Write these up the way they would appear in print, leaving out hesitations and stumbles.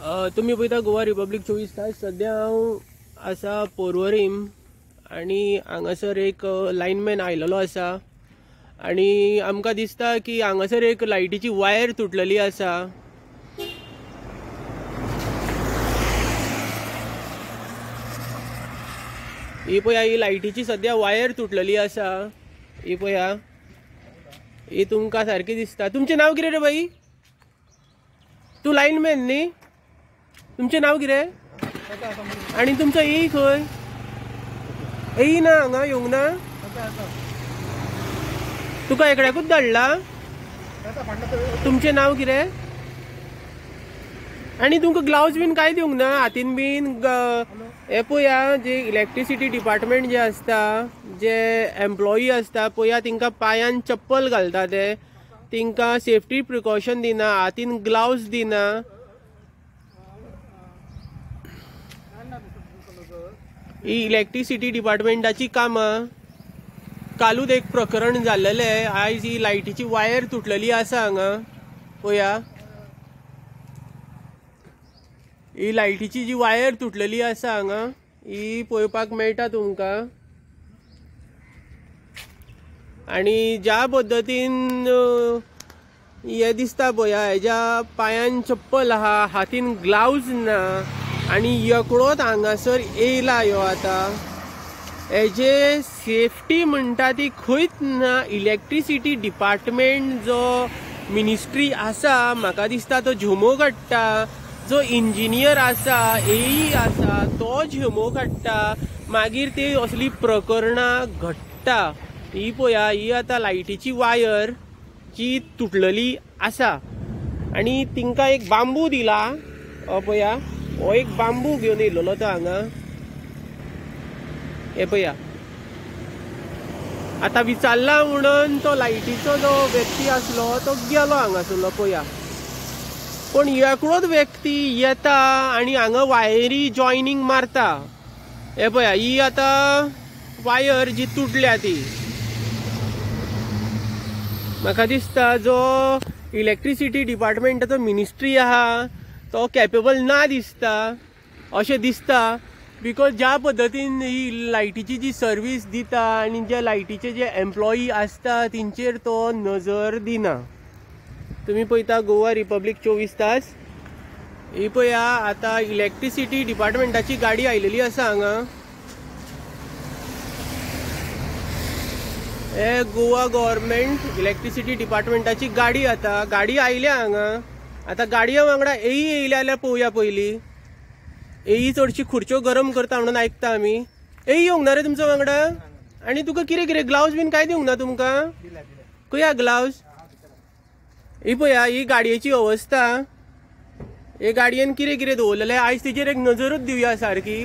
तुम्ही पळयता गोवा रिपब्लीक 24 तास। सध्या हांव आसा पोरवरीम आनी हांगासर एक लायनमॅन आयलेलो आसा आनी आमकां दिसता की हांगासर एक लायटीची वायर तुटलेली आसा। ही पळया, ही लायटीची सद्या वायर तुटलेली आसा। ही पळया, ही तुमकां सारकी दिसता। तुमचें नांव कितें रे बाई? तूं लायनमॅन न्ही? तुमचें नांव कितें? आनी तुमचो एई खंय? एई ना हांगा येवंक ना? तुका एकड्याकूच धाडला? तुमचें नांव कितें? आनी तुमकां ग्लावज बीन कांय दिवंक ना हातीन बीन? हे पळया, जे इलेक्ट्रिसिटी डिपार्टमेंट जे आसता, जे एम्प्लॉई आसता पळया, तिंकां पांयान चप्पल घालता ते, तिंकां सेफ्टी प्रिकॉशन दिना, हातीन ग्लावज दिना। ही इलेक्ट्रिसिटी डिपार्टमेंटाची कामां। कालूच एक प्रकरण जाल्लेलें। आयज ही लायटीची वायर तुटलेली आसा हांगा पळया। ही लायटीची जी वायर तुटलेली आसा हांगा, ही पळोवपाक मेळटा तुमकां। आनी ज्या पद्दतीन हे दिसता पळया, हेज्या पांयान चप्पल आहा, हातीन ग्लावज ना आनी एकडोच हांगासर येयला ह्यो आतां। हेजे सेफ्टी म्हणटा ती खंयच ना। इलेक्ट्रिसिटी डिपार्टमेंट जो मिनिस्ट्री आसा, म्हाका दिसता तो झुमो काडटा। जो इंजिनियर आसा, एई आसा, तो झुमो काडटा, मागीर ती असली प्रकरणां घडटा। ही पळया, ही आतां लायटीची वायर जी तुटलेली आसा आनी तिंकां एक बांबू दिला। हो पळया, हो एक बांबू घेवन येयलेलो तो हांगा। हे पळया, आतां विचारला म्हणून तो लायटीचो जो व्यक्ती आसलो तो गेलो हांगासरलो पळया। पण एकलोच व्यक्ती येता आनी हांगा वायरी जॉयनिंग मारता। हे पळया, ही आतां वायर जी तुटल्या ती। म्हाका दिसता जो इलेक्ट्रिसिटी डिपार्टमेंटाचो मिनिस्ट्री आहा तो कॅपेबल ना दिसता, अशें दिसता। बिकॉज ज्या पद्दतीन ही लायटीची जी सर्वीस दिता आनी जे लायटीचे जे एम्प्लॉई आसता तेंचेर तो नजर दिना। तुम्ही पळयता गोवा रिपब्लीक 24 तास। ही पळया, आतां इलेक्ट्रिसिटी डिपार्टमेंटाची गाडी आयलेली आसा हांगा। हे गोवा गव्हर्मेंट इलेक्ट्रिसिटी डिपार्टमेंटाची गाडी। आतां गाडी आयल्या हांगा। आतां गाडये वांगडा एई येयल्या जाल्यार पळोवया पयलीं। एई चडशी खुर्च्यो गरम करता म्हणून आयकता आमी। एई येवंक ना रे तुमचो वांगडा? आनी तुका कितें कितें ग्लावज बीन कांय दिवंक ना तुमकां? खंय हा ग्लावज? ही पळया, ही गाडयेची अवस्था। हे गाडयेन कितें कितें दवरलेलें, आयज तेजेर एक नजरूच दिवया सारकी।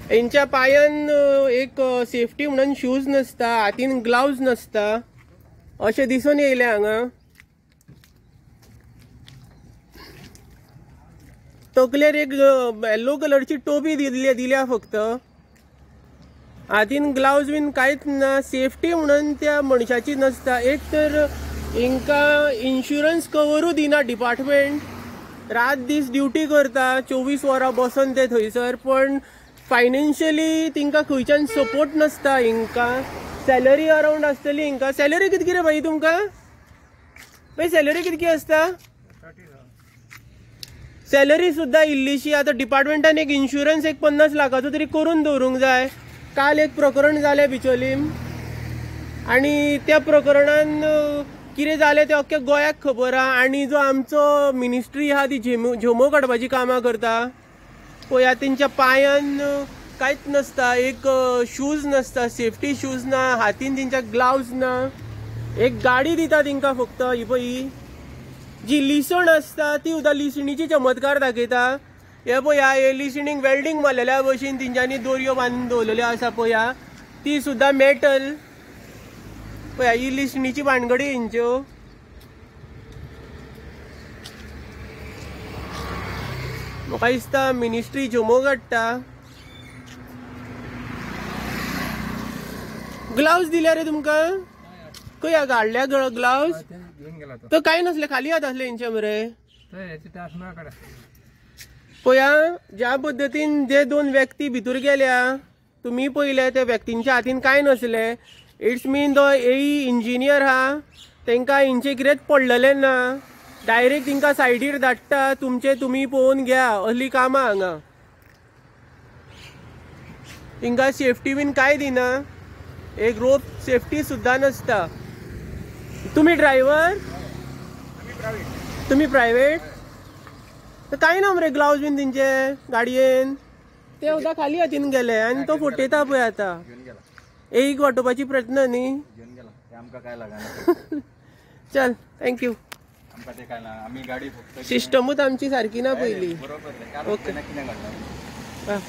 हेंच्या पांयान एक सेफ्टी म्हणून शूज नासता, हातीन ग्लावज नासता, अशें दिसून येयलें हांगा। तकलेर एक येल्लो कलरची टोपी दिल्या फक्त, हातीन ग्लावज बीन कांयच ना। सेफ्टी म्हणून त्या मनशाची नासता। एक तर हिंकां इन्शुरन्स कवरूच दिना डिपार्टमेंट। रात दीस ड्युटी करता, 24 वरां बसून ते थंयसर, पण फायनान्शियली तिंकां खंयच्यान सपोर्ट नासता हिंकां। सॅलरी अरावंड आसतली हिंकां। सॅलरी कितें कितें बाई तुमकां? बाई सॅलरी कितकी आसता? सॅलरी सुद्दां इल्लीशी। आतां डिपार्टमेंटान एक इन्शुरन्स एक 50 लाखाचो तरी करून दवरूंक जाय। काल एक प्रकरण जालें बिचोलीम आनी त्या प्रकरणान कितें जालें तें अख्ख्या गोंयाक खबर आहा। आनी जो आमचो मिनिस्ट्री आहा ती झोमो काडपाची कामां करता पळया, तेंच्या पांयान कांयच नासता, एक शूज नासता, सेफ्टी शूज ना, हातीन तेंच्या ग्लावज ना। एक गाडी दिता तेंकां फक्त। ही पळय, जी लिसण आसता ती सुद्दां लिसणीची चमत्कार दाखयता। हे पळया, हे लिसणीक वेल्डिंग मारलेल्या भशेन तेंच्यांनी दोरयो बांदून दवरलेल्यो आसा पळया, ती सुद्दां मेटल। पळया, ही लिसणीची भानगडी हेंच्यो। म्हाका दिसता मिनिस्ट्री झुमो काडटा। ग्लावज दिल्या रे तुमकां? खंय काढल्या ग्लावज ते घेऊन गेला तो तो काय नसले खाली हात असले यांच्या मरे तर याची तास माझ्याकडे पया ज्या पद्धतीन जे 2 व्यक्ती भितर गेल्या तुम्ही पहिले त्या व्यक्तींच्या हातीन काय नसले इट्स मीन तो एई इंजिनियर हा तांकां इंचे कितेंच पडलेले ना डायरेक्ट तांकां सायडीर धाडटा तुमचे तुम्ही पळोवन घ्या असली कामां हांगा तांकां सेफ्टी बीन काय दिना एक रोप सेफ्टी सुद्दां नसता तुम्ही ड्रायव्हर तुम्ही प्रायव्हेट तर काय ना मरे ग्लावज बीन तेंचे गाडयेन ते सुद्दां खाली हातीन गेले आनी तो फटयता पळय आतां घेऊन गेला एक वांटोवपाची प्रयत्न न्ही घेऊन गेला ते आमकां काय लागना चल थँक्यू आमकां ते काय ना आम्ही गाडी फक्त सिस्टमूच आमची सारकी ना पयली बरोबर ओके. कितें घडलं आं.